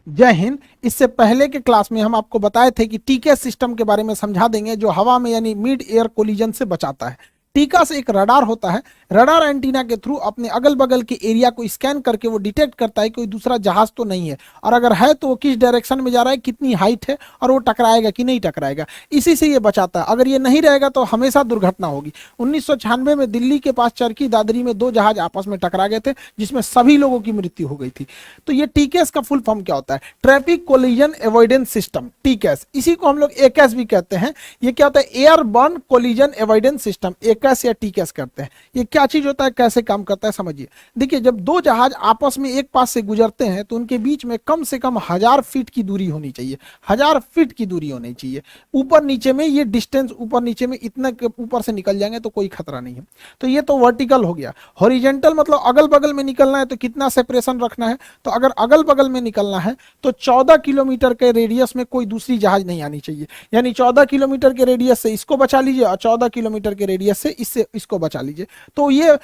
जय हिंद। इससे पहले के क्लास में हम आपको बताए थे कि टीके सिस्टम के बारे में समझा देंगे, जो हवा में यानी मिड एयर कोलिजन से बचाता है। टीका से एक रडार होता है, रडार एंटीना के थ्रू अपने अगल बगल के एरिया को स्कैन करके वो डिटेक्ट करता है कोई दूसरा जहाज तो नहीं है, और अगर है तो वो किस डायरेक्शन में जा रहा है, कितनी हाइट है, और वो टकराएगा कि नहीं टकराएगा। इसी से ये बचाता है। अगर ये नहीं रहेगा तो हमेशा दुर्घटना होगी। 1996 में दिल्ली के पास चरखी दादरी में दो जहाज आपस में टकरा गए थे, जिसमें सभी लोगों की मृत्यु हो गई थी। तो ये टीकेएस का फुल फॉर्म क्या होता है? Traffic collision avoidance system, TKS. इसी को हम लोग एकेएस भी कहते हैं। ये क्या होता है? Airborne collision avoidance system, AKS या टीकेएस करते हैं। ये क्या चीज होता है, कैसे काम करता है, समझिए। देखिए, जब दो जहाज आपस में एक पास से गुजरते हैं तो उनके बीच में कम से कम 1000 फीट की दूरी होनी चाहिए। 1000 फीट की दूरी होनी चाहिए। ऊपर नीचे में ये डिस्टेंस, ऊपर नीचे में इतना ऊपर से निकल जाएंगे तो कोई खतरा नहीं है। तो ये तो वर्टिकल हो गया। हॉरिजेंटल मतलब अगल बगल में निकलना है तो कितना सेपरेशन रखना है? तो अगर अगल बगल में निकलना है तो 14 किलोमीटर के रेडियस में कोई दूसरी जहाज नहीं आनी चाहिए। यानी 14 किलोमीटर के रेडियस से इसको बचा लीजिए और 14 किलोमीटर के रेडियस से इसको बचा लीजिए। तो ये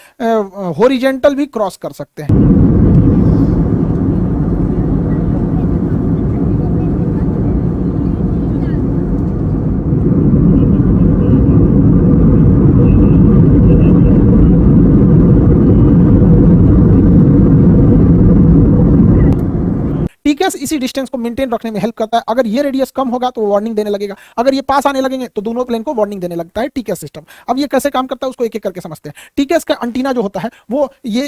हॉरिजेंटल भी क्रॉस कर सकते हैं। टीकेएस इसी डिस्टेंस को मेंटेन रखने में हेल्प करता है। अगर ये रेडियस कम होगा तो वार्निंग देने लगेगा, अगर ये पास आने लगेंगे तो दोनों प्लेन को वार्निंग देने लगता है टीकेएस सिस्टम। अब ये कैसे काम करता है उसको एक एक करके समझते हैं। टीकेएस का एंटीना जो होता है वो ये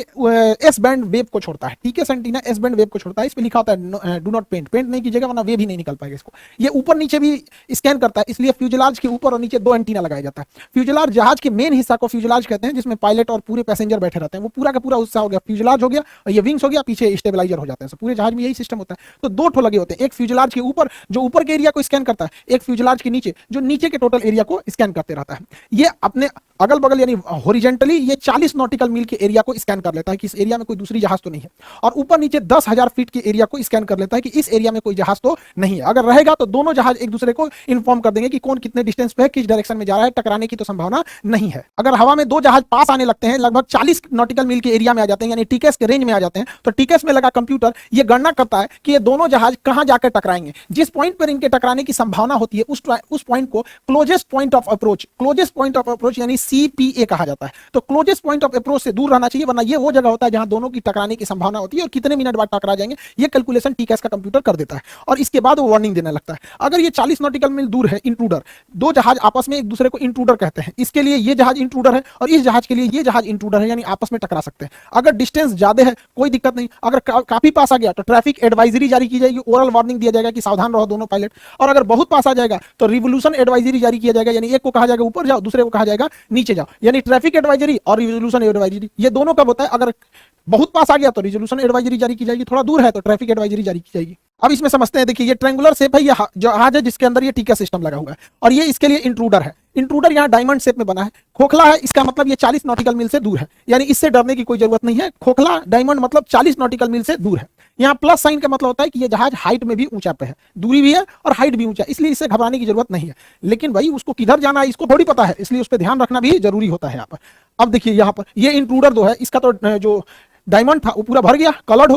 एस बैंड वेव को छोड़ता है। TKS antenna S band wave को छोड़ता है। इस पे लिखा होता है डू नॉट पेंट नहीं कीजिएगा वरना वेव ही नहीं निकल पाएगा इसको। ये ऊपर नीचे भी स्कैन करता है, इसलिए फ्यूजलाज के ऊपर और नीचे दो एंटीना लगाया जाता है। फ्यूजलाज, जहाज के मेन हिस्सा को फ्यूजलाज कहते हैं, जिसमें पायलट और पूरे पैसेंजर बैठे रहते हैं। वो पूरा का पूरा हिस्सा हो गया फ्यूजलाज हो गया, और ये विंग्स हो गया, पीछे स्टेबलाइजर हो जाते हैं। पूरे जहाज में यही सिस्टम होता है। तो दो ठो लगे होते हैं, एक फ्यूजलाज के ऊपर जो ऊपर के एरिया को स्कैन करता है, एक फ्यूजलाज के नीचे जो नीचे के टोटल एरिया को स्कैन करते रहता है। ये अपने अगल बगल यानी हॉरिजेंटली ये 40 नॉटिकल मील के एरिया को स्कैन कर लेता है कि इस एरिया में कोई दूसरी जहाज तो नहीं है, और ऊपर नीचे 10,000 फीट के एरिया को स्कैन कर लेता है कि इस एरिया में कोई जहाज तो नहीं है। अगर रहेगा तो दोनों जहाज एक दूसरे को इन्फॉर्म कर देंगे कि कौन कितने डिस्टेंस पे है, किस डायरेक्शन में जा रहा है, टकराने की तो संभावना नहीं है। अगर हवा में दो जहाज पास आने लगते हैं, लगभग 40 नॉटिकल मील के एरिया में आ जाते हैं, यानी टीकेएस के रेंज में आ जाते हैं, तो टीकेएस में लगा कंप्यूटर ये गणना करता है कि ये दोनों जहाज कहां जाकर टकराएंगे। जिस पॉइंट पर इनके टकराने की संभावना होती है उस पॉइंट को क्लोजेस्ट पॉइंट ऑफ अप्रोच यानी सीपीए कहा जाता है। तो क्लोजेस्ट पॉइंट ऑफ अप्रोच से दूर रहना चाहिए, वरना ये वो जगह होता है जहां दोनों की टकराने की संभावना होती है और कितने मिनट बाद टकरा जाएंगे ये कैलकुलेशन टीकेएस का कंप्यूटर कर देता है, और इसके बाद वो वार्निंग देने लगता है। अगर ये 40 नॉटिकल मील दूर है, इंट्रूडर, दो जहाज आपस में एक दूसरे को इंट्रूडर कहते हैं, इसके लिए ये जहाज इंट्रूडर है और इस जहाज के लिए ये जहाज इंट्रूडर है, यानी आपस में टकरा सकते हैं। अगर डिस्टेंस ज्यादा है कोई दिक्कत नहीं, अगर काफी पास आ गया तो ट्रैफिक एडवाइजरी जारी की जाएगी, ओरल वार्निंग दिया जाएगा कि सावधान रहो दोनों पायलट, और अगर बहुत पास आ जाएगा तो रिवोल्यूशन एडवाइजरी जारी किया जाएगा, यानी एक को कहा जाएगा ऊपर जाओ, दूसरे को कहा जाएगा नीचे जाओ। यानी ट्रैफिक एडवाइजरी और रिवोल्यूशन एडवाइजरी ये दोनों कब होता है? अगर बहुत पास आ गया तो रिजोल्यूशन एडवाइजरी जारी की जाएगी, थोड़ा दूर है तो ट्रैफिक एडवाइजरी जारी की जाएगी। अब इसमें समझते हैं। देखिए, ये ट्रायंगुलर शेप है, ये जहाज है जिसके अंदर ये टीकेएस सिस्टम लगा हुआ है, और ये इसके लिए इंट्रूडर है। इंट्रूडर यहाँ डायमंड शेप में बना है, खोखला है, इसका मतलब ये 40 नॉटिकल मील से दूर है, यानी इससे डरने की कोई जरूरत नहीं है। खोखला डायमंड मतलब 40 नॉटिकल मील से दूर है। यहाँ प्लस साइन का मतलब होता है कि ये जहाज हाइट में भी ऊंचा पे है, दूरी भी है और हाइट भी ऊंचा, इसलिए इससे घबराने की जरूरत नहीं है। लेकिन भाई उसको किधर जाना है इसको थोड़ी पता है, इसलिए उस पर ध्यान रखना भी जरूरी होता है यहाँ पर। अब देखिए, यहाँ पर ये इंट्रूडर दो है, इसका तो जो डायमंड था वो पूरा भर गया, कलर्ड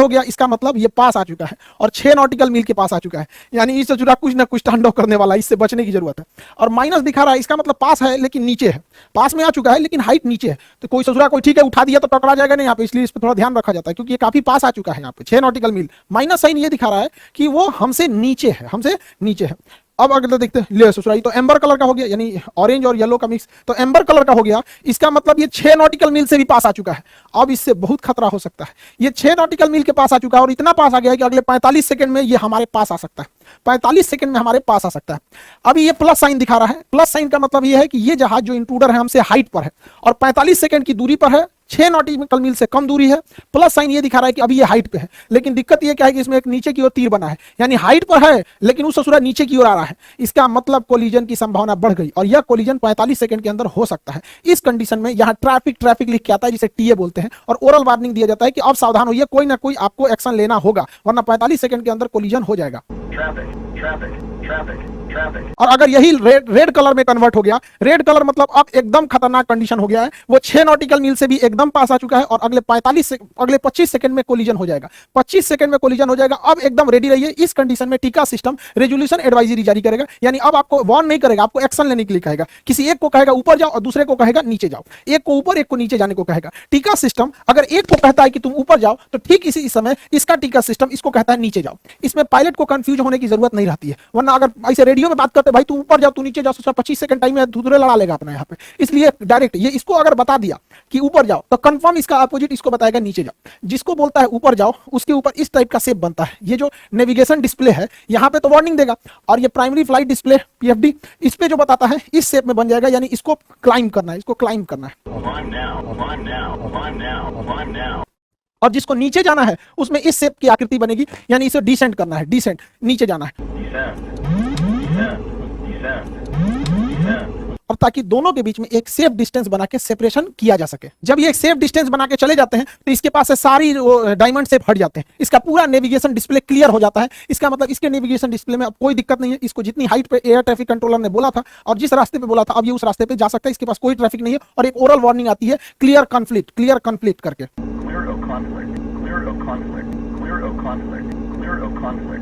हो गया, इसका मतलब ये पास आ चुका है और 6 नॉटिकल मील के पास आ चुका है, यानी इससे जुड़ा कुछ ना कुछ तांडव करने वाला, इससे बचने की जरूरत है। और माइनस दिखा रहा है, इसका मतलब पास है लेकिन नीचे है, पास में आ चुका है लेकिन हाइट नीचे है। तो कोई ससुरा कोई ठीक है उठा दिया तो टकरा जाएगा नहीं यहाँ पे, इसलिए इस पर थोड़ा ध्यान रखा जाता है, क्योंकि ये काफी पास आ चुका है यहाँ पे 6 नॉटिकल मील। माइनस साइन ये दिखा रहा है कि वो हमसे नीचे है। अब अगर देखते हैं, ले ससुराई तो एम्बर कलर का हो गया, यानी ऑरेंज और येलो का मिक्स, तो एम्बर कलर का हो गया, इसका मतलब ये 6 नॉटिकल मील से भी पास आ चुका है। अब इससे बहुत खतरा हो सकता है। ये 6 नॉटिकल मील के पास आ चुका है और इतना पास आ गया है कि अगले 45 सेकंड में ये हमारे पास आ सकता है। 45 सेकंड में हमारे पास आ सकता है। अभी ये प्लस साइन दिखा रहा है, प्लस साइन का मतलब ये है कि ये जहाज जो इंट्रूडर है हमसे हाइट पर है और 45 सेकंड की दूरी पर है, 6 नॉटिकल मील से कम दूरी है। प्लस साइन ये दिखा रहा है कि अभी ये हाइट पे है, लेकिन दिक्कत ये क्या है कि इसमें एक नीचे की ओर तीर बना है, यानी हाइट पर है लेकिन उस ससुरा नीचे की ओर आ रहा है। इसका मतलब कोलिजन की संभावना बढ़ गई और यह कोलिजन 45 सेकंड के अंदर हो सकता है। इस कंडीशन में यहाँ ट्रैफिक लिख के आता है, जिसे टीए बोलते हैं, और ओरल वार्निंग दिया जाता है कि अब सावधान होइए, कोई ना कोई आपको एक्शन लेना होगा, वरना 45 सेकंड के अंदर कोलिजन हो जाएगा। और अगर यही रेड कलर में कन्वर्ट हो गया, रेड कलर मतलब अब एकदम खतरनाक कंडीशन हो गया है, वो 6 नॉटिकल मील से भी एकदम पास आ चुका है और अगले 25 सेकंड में कोलिजन हो जाएगा, 25 सेकंड में कोलिजन हो जाएगा। अब एकदम रेडी रहिए। इस कंडीशन में टीका सिस्टम रेजोल्यूशन एडवाइजरी जारी करेगा, यानी अब आपको वार्न नहीं करेगा, आपको एक्शन लेने के लिए कहेगा। किसी एक को कहेगा ऊपर जाओ और दूसरे को कहेगा नीचे जाओ, एक को ऊपर एक को नीचे जाने को कहेगा। टीका सिस्टम अगर एक को कहता है कि तुम ऊपर जाओ तो ठीक इसी समय इसका टीका सिस्टम इसको कहता है नीचे जाओ। इसमें पायलट को कंफ्यूज होने की जरूरत नहीं रहती है, वरना अगर ऐसे रेडियो में बात करते भाई तू ऊपर जाओ तू नीचे जाओ, 25 सेकंड टाइम है, दूसरे लड़ा लेगा अपना यहाँ पे। इसलिए डायरेक्ट ये इसको अगर बता दिया कि ऊपर जाओ तो कंफर्म इसका अपोजिट इसको बताएगा नीचे जाओ। जिसको बोलता है ऊपर जाओ उसके ऊपर इस टाइप का शेप बनता है, ये जो नेविगेशन डिस्प्ले है यहाँ पे तो वार्निंग देगा, और ये प्राइमरी फ्लाइट डिस्प्ले पीएफडी इस पे जो बताता है इस शेप में बन जाएगा, यानी इसको क्लाइम करना है, इसको क्लाइम करना है। और जिसको नीचे जाना है उसमें इस शेप की आकृति बनेगी, यानी इसे डिसेंट करना है, डिसेंट नीचे जाना है। और ताकि दोनों के बीच में एक सेफ डिस्टेंस बना के सेपरेशन किया जा सके। जब ये एक सेफ डिस्टेंस बना के चले जाते हैं तो इसके पास से सारी डायमंड शेप हट जाते हैं, इसका पूरा नेविगेशन डिस्प्ले क्लियर हो जाता है। इसका मतलब इसके नेविगेशन डिस्प्ले में अब कोई दिक्कत नहीं है। इसको जितनी हाइट पे एयर ट्रैफिक कंट्रोलर ने बोला था और जिस रास्ते पे बोला था अब ये उस रास्ते पे जा सकता है, इसके पास कोई ट्रैफिक नहीं है। और एक ओरल वार्निंग आती है क्लियर कॉन्फ्लिक्ट करके।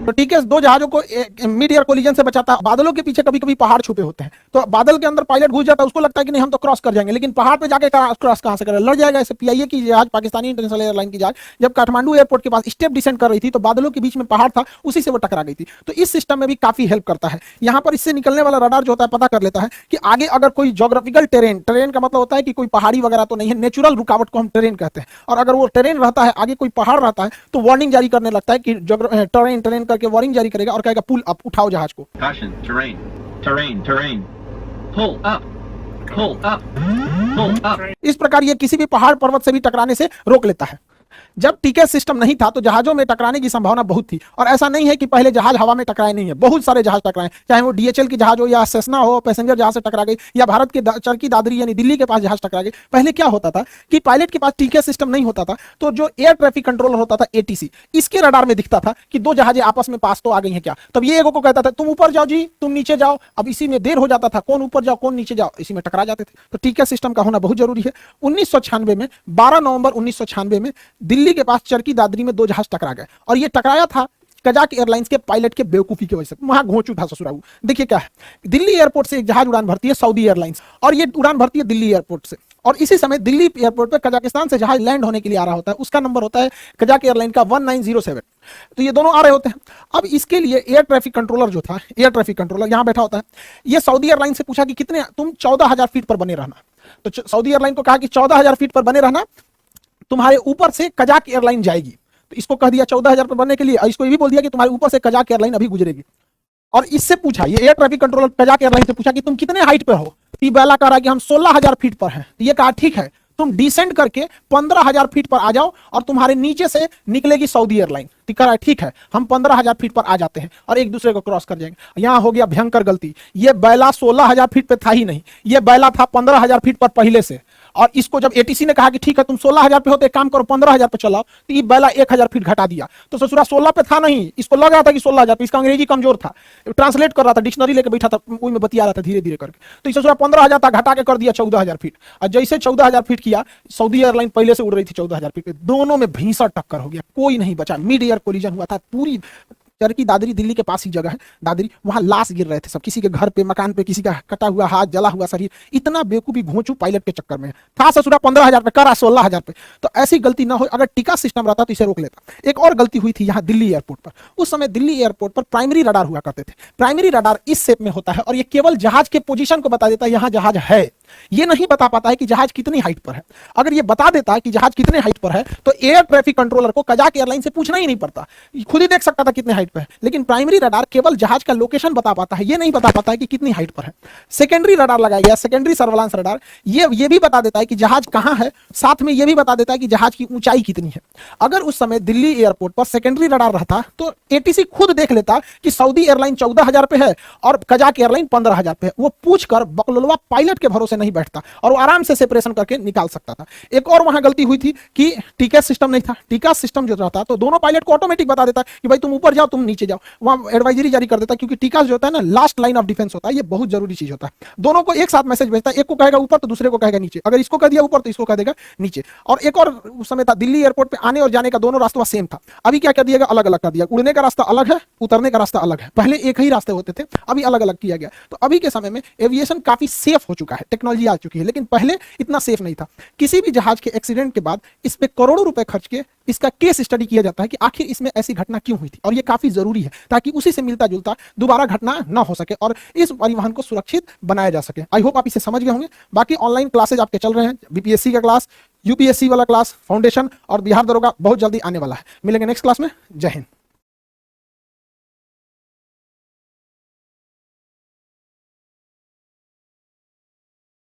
तो ठीक है, दो जहाजों को मिड एयर कोलिजन से बचाता है। बादलों के पीछे कभी कभी पहाड़ छुपे होते हैं, तो बादल के अंदर पायलट घुस जाता है, उसको लगता है कि नहीं हम तो क्रॉस कर जाएंगे, लेकिन पहाड़ पे जाके क्रॉस कहां से करें, लड़ जाएगा। ऐसे पीआईए की जहाज, पाकिस्तानी इंटरनेशनल एयरलाइन की जहाज जब काठमांडू एयरपोर्ट के पास स्टेप डिसेंड कर रही थी तो बादलों के बीच में पहाड़ था, उसी से वो टकरा गई थी। तो इस सिस्टम में भी काफी हेल्प करता है। यहाँ पर इससे निकलने वाला रडार जो होता है पता कर लेता है कि आगे अगर कोई ज्योग्राफिकल टेरेन का मतलब होता है कि कोई पहाड़ी वगैरह तो नहीं है, नेचुरल रुकावट को हम टेरेन कहते हैं। और अगर वो टेरेन रहता है, आगे कोई पहाड़ रहता है, तो वार्निंग जारी करने लगता है कि टेरेन करके वार्निंग जारी करेगा और कहेगा पुल अप, उठाओ जहाज को। Caution, terrain. Pull up. इस प्रकार ये किसी भी पहाड़ पर्वत से भी टकराने से रोक लेता है। जब टीके सिस्टम नहीं था तो जहाजों में टकराने की संभावना बहुत थी, और ऐसा नहीं है कि पहले जहाज हवा में टकराए नहीं है, बहुत सारे जहाज टकराए, चाहे वो डीएचएल की जहाज हो या सेस्ना हो, पैसेंजर जहाज से टकरा गई, या भारत के चरखी दादरी यानी दिल्ली के पास जहाज टकरा गई। पहले क्या होता था कि पायलट के पास टीके सिस्टम नहीं होता था, तो जो एयर ट्रैफिक कंट्रोलर होता था एटीसी, इसके रडार में दिखता था कि दो जहाजें आपस में पास तो आ गई हैं क्या। तब ये एगो को कहता था तुम ऊपर जाओ जी, तुम नीचे जाओ। अब इसी में देर हो जाता था, कौन ऊपर जाओ कौन नीचे जाओ, इसी में टकरा जाते थे। तो टीके सिस्टम का होना बहुत जरूरी है। 1996 में 12 नवंबर 1996 में दिल्ली के पास चरखी दादरी में दो जहाज टकरा गए, और ये टकराया था कजाक एयरलाइंस के पायलट के बेवकूफी की वजह से। वहां घोंचू था ससुराऊ। देखिए क्या है, दिल्ली एयरपोर्ट से एक जहाज उड़ान भरती है सऊदी एयरलाइंस, और ये उड़ान भरती है दिल्ली एयरपोर्ट से, और इसी समय दिल्ली एयरपोर्ट पे कजाकिस्तान से जहाज लैंड होने के लिए आ रहा होता है, उसका नंबर होता है कजाक एयरलाइन का 1907। तो ये दोनों आ रहे होते हैं। अब इसके लिए एयर ट्रैफिक कंट्रोलर जो था, एयर ट्रैफिक कंट्रोलर यहां बैठा होता है, ये सऊदी एयरलाइन से पूछा कि कितने, तुम 14,000 फीट पर बने रहना। तो सऊदी एयरलाइन को कहा कि 14,000 फीट पर बने रहना, तुम्हारे ऊपर से कजाक एयरलाइन जाएगी। तो इसको कह दिया 14,000 पर बनने के लिए, इसको ये भी बोल दिया कि तुम्हारे ऊपर से कजाक एयरलाइन अभी गुजरेगी। और इससे पूछा, ये air traffic controller Kazakh airline से पूछा कि तुम कितने हाइट पे हो। बेला कह रहा है कि हम 16,000 फीट पर हैं। ये कहा ठीक है, तुम डिसेंड करके 15,000 फीट पर आ जाओ और तुम्हारे नीचे से निकलेगी सऊदी एयरलाइन। कह रहा है ठीक है, हम 15,000 फीट पर आ जाते हैं और एक दूसरे को क्रॉस कर जाएंगे। यहां हो गया भयंकर गलती, ये बैला 16,000 फीट पे था ही नहीं, ये बैला था 15,000 फीट पर पहले से। और इसको जब एटीसी ने कहा कि ठीक है तुम 16,000 पे हो तो एक काम करो 15,000 पे चलाओ, तो ये बैला 1,000 फीट घटा दिया। तो ससुरा 16 पे था नहीं, इसको लग रहा था कि 16,000 पे, इसका अंग्रेजी कमजोर था, ट्रांसलेट कर रहा था, डिक्शनरी लेके बैठा था, वही में बतिया रहा था धीरे धीरे करके। तो इस ससुरा 15,000 था, घटा के कर दिया 14,000 फीट। और जैसे 14,000 फीट किया, सऊदी एयरलाइन पहले से उड़ रही थी 14,000 फीट पे, दोनों में भीषण टक्कर हो गया, कोई नहीं बचा, मिड एयर कोलिजन हुआ था। पूरी चरखी दादरी दिल्ली के पास ही जगह है दादरी, वहां लाश गिर रहे थे सब, किसी के घर पे, मकान पे, किसी का कटा हुआ हाथ, जला हुआ शरीर। इतना बेवकूफी घोंचू पायलट के चक्कर में था। ससुरा 15,000 पे करा 16,000 पे। तो ऐसी गलती ना हो, अगर टिका सिस्टम रहता तो इसे रोक लेता। एक और गलती हुई थी यहाँ दिल्ली एयरपोर्ट पर। उस समय दिल्ली एयरपोर्ट पर प्राइमरी रडार हुआ करते थे। प्राइमरी रडार इस शेप में होता है और ये केवल जहाज के पोजीशन को बता देता है, यहाँ जहाज है। ये नहीं बता पाता है कि जहाज कितनी हाइट पर है। अगर ये बता देता है कि जहाज कितने हाइट पर है तो एयर ट्रैफिक कंट्रोलर को कजाक एयरलाइन से पूछना ही नहीं पड़ता, खुद ही देख सकता था कितने हाइट पर है। लेकिन प्राइमरी रडार केवल जहाज का लोकेशन बता पाता है, ये नहीं बता पाता है कि कितनी हाइट पर है। सेकेंडरी रडार लगाया गया, सेकेंडरी सर्वेलेंस रडार, ये भी बता देता है कि जहाज कहां है, साथ में ये भी बता देता है कि जहाज की ऊंचाई कितनी है। अगर उस समय दिल्ली एयरपोर्ट पर सेकेंडरी रडार रहता तो एटीसी खुद देख लेता कि सऊदी एयरलाइन 14,000 पे है और कजाक एयरलाइन 15,000 पे है। वो पूछकर बकलोलवा पायलट के भरोसे नहीं बैठता और आराम से सेपरेशन करके निकाल सकता था। एक और वहां गलती हुई थी कि टीका सिस्टम नहीं था। टीका सिस्टम जो रहता तो दोनों पायलट को ऑटोमेटिक बता देता कि भाई तुम ऊपर जाओ तुम तुम नीचे जाओ, वहां एडवाइजरी जारी कर देता है, क्योंकि टीका जो होता है ना लास्ट लाइन ऑफ डिफेंस होता है, ये बहुत जरूरी चीज होता है। दोनों को एक साथ मैसेज भेजता है, एक को कहेगा ऊपर तो दूसरे को कहेगा नीचे, अगर इसको कह दिया ऊपर तो इसको कह देगा नीचे। और एक और उस समय था, दिल्ली एयरपोर्ट पे आने और जाने का दोनों रास्ता सेम था, अभी क्या कर दिया, अलग अलग कर दिया, उड़ने का रास्ता अलग है, उतरने का रास्ता अलग है, पहले एक ही रास्ते होते थे, अभी अलग अलग किया गया। तो अभी के समय में एविएशन काफी सेफ हो चुका है, टेक्नोलॉजी आ चुकी है, लेकिन पहले इतना सेफ नहीं था। किसी भी जहाज के एक्सीडेंट के बाद इस पे करोड़ों रुपए खर्च के इसका केस स्टडी किया जाता है कि आखिर इसमें ऐसी घटना क्यों हुई थी, और ये काफी जरूरी है ताकि उसी से मिलता जुलता दोबारा घटना ना हो सके और इस परिवहन को सुरक्षित बनाया जा सके। आई होप आप इसे समझ गए होंगे। बाकी ऑनलाइन क्लासेज आपके चल रहे हैं, बीपीएससी का क्लास, यूपीएससी वाला क्लास, फाउंडेशन और बिहार दरोगा बहुत जल्दी आने वाला है। मिलेंगे नेक्स्ट क्लास में। जय हिंद।